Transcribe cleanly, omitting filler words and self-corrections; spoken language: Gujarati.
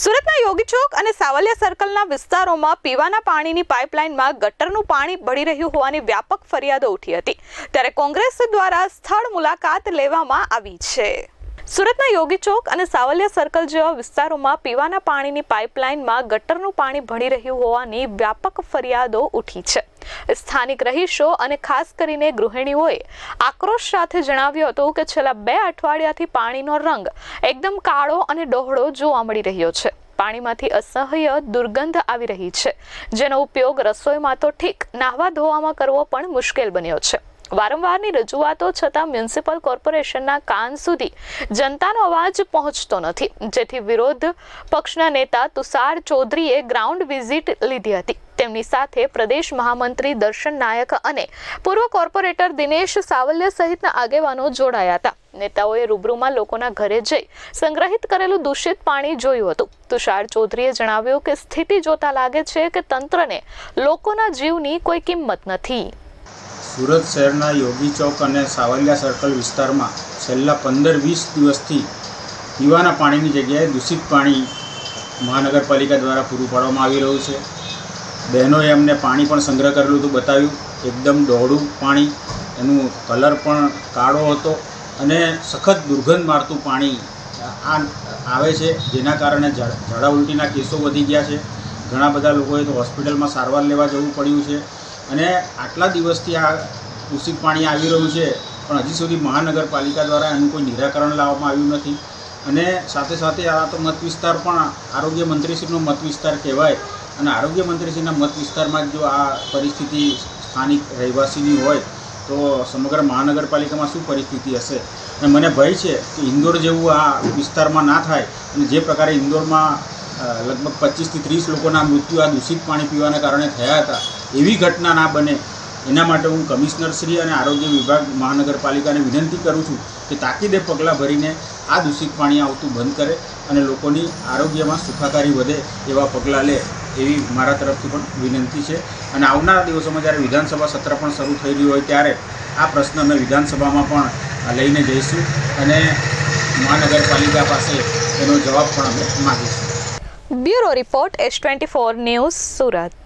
સુરતના યોગી ચોક અને સાવલિયા સર્કલના વિસ્તારોમાં પીવાના પાણીની પાઇપલાઇનમાં ગટરનું પાણી ભળી રહ્યું હોવાની વ્યાપક ફરિયાદો ઉઠી હતી, ત્યારે કોંગ્રેસ દ્વારા સ્થળ મુલાકાત લેવામાં આવી છે। સુરતના યોગી ચોક અને સાવલિયા સર્કલ જેવા વિસ્તારોમાં પીવાના પાણીની પાઇપલાઇનમાં ગટરનું પાણી ભળી રહ્યું હોવાની વ્યાપક ફરિયાદો ઉઠી છે। સ્થાનિક રહીશો અને ખાસ કરીને ગૃહિણીઓએ આક્રોશ સાથે જણાવ્યું હતું કે છેલ્લા 2 અઠવાડિયાથી પાણીનો રંગ એકદમ કાળો અને ડહોળો જોવા મળી રહ્યો છે। પાણીમાંથી અસહ્ય દુર્ગંધ આવી રહી છે, જેનો ઉપયોગ રસોઈમાં તો ઠીક, નાહવા ધોવામાં કરવો પણ મુશ્કેલ બન્યો છે। વારંવારની રજૂઆતો છતાં મ્યુનિસિપલ કોર્પોરેશનના કાન સુધી જનતાનો અવાજ પહોંચતો નથી, જેથી વિરોધ પક્ષના નેતા તુષાર ચૌધરીએ ગ્રાઉન્ડ વિઝિટ લીધી હતી। તેમની સાથે પ્રદેશ મહામંત્રી દર્શન નાયક અને પૂર્વ કોર્પોરેટર દિનેશ સાવલિયા સહિતના આગેવાનો જોડાયા હતા। નેતાઓએ રૂબરૂમાં લોકોના ઘરે જઈ સંગ્રહિત કરેલું દૂષિત પાણી જોયું હતું। તુષાર ચૌધરીએ જણાવ્યું કે સ્થિતિ જોતા લાગે છે કે તંત્રને લોકોના જીવની કોઈ કિંમત નથી। સુરત શહેરના યોગી ચોક અને સાવલિયા સર્કલ વિસ્તારમાં છેલ્લા 15-20 દિવસથી પીવાના પાણીની જગ્યાએ દૂષિત પાણી મહાનગરપાલિકા દ્વારા પૂરું પાડવામાં આવી રહ્યું છે। બહેનોએ અમને પાણી પણ સંગ્રહ કરેલું હતું, બતાવ્યું એકદમ ડહોળું પાણી, એનું કલર પણ કાળો હતો અને સખત દુર્ગંધ મારતું પાણી આવે છે, જેના કારણે ઝાડા ઉલટીના કેસો વધી ગયા છે। ઘણા બધા લોકોએ તો હોસ્પિટલમાં સારવાર લેવા જવું પડ્યું છે અને આટલા દિવસથી આ દૂષિત પાણી આવી રહ્યું છે, પણ હજી સુધી મહાનગરપાલિકા દ્વારા એનું કોઈ નિરાકરણ લાવવામાં આવ્યું નથી। અને સાથે સાથે આ તો મત વિસ્તાર પણ આરોગ્ય મંત્રીશ્રીનો મત વિસ્તાર કહેવાય અને આરોગ્ય મંત્રીશ્રીના મત વિસ્તારમાં જો આ પરિસ્થિતિ સ્થાનિક રહેવાસીની હોય તો સમગ્ર મહાનગરપાલિકામાં શું પરિસ્થિતિ હશે। અને મને ભય છે કે ઇન્દોર જેવું આ વિસ્તારમાં ના થાય અને જે પ્રકારે ઇન્દોરમાં લગભગ 25થી 30 લોકોના મૃત્યુ આ દૂષિત પાણી પીવાના કારણે થયા હતા, એવી ઘટના ના બને એના માટે હું કમિશનરશ્રી અને આરોગ્ય વિભાગ મહાનગરપાલિકાને વિનંતી કરું છું કે તાકીદે પગલાં ભરીને આ દૂષિત પાણી આવતું બંધ કરે અને લોકોની આરોગ્યમાં સુખાકારી વધે એવા પગલાં લે એવી મારા તરફથી પણ વિનંતી છે। અને આવનારા દિવસોમાં જ્યારે વિધાનસભા સત્ર પણ શરૂ થઈ રહ્યું હોય ત્યારે આ પ્રશ્ન અમે વિધાનસભામાં પણ લઈને જઈશું અને મહાનગરપાલિકા પાસે એનો જવાબ પણ અમે માગીશું। Bureau report S24 news Surat.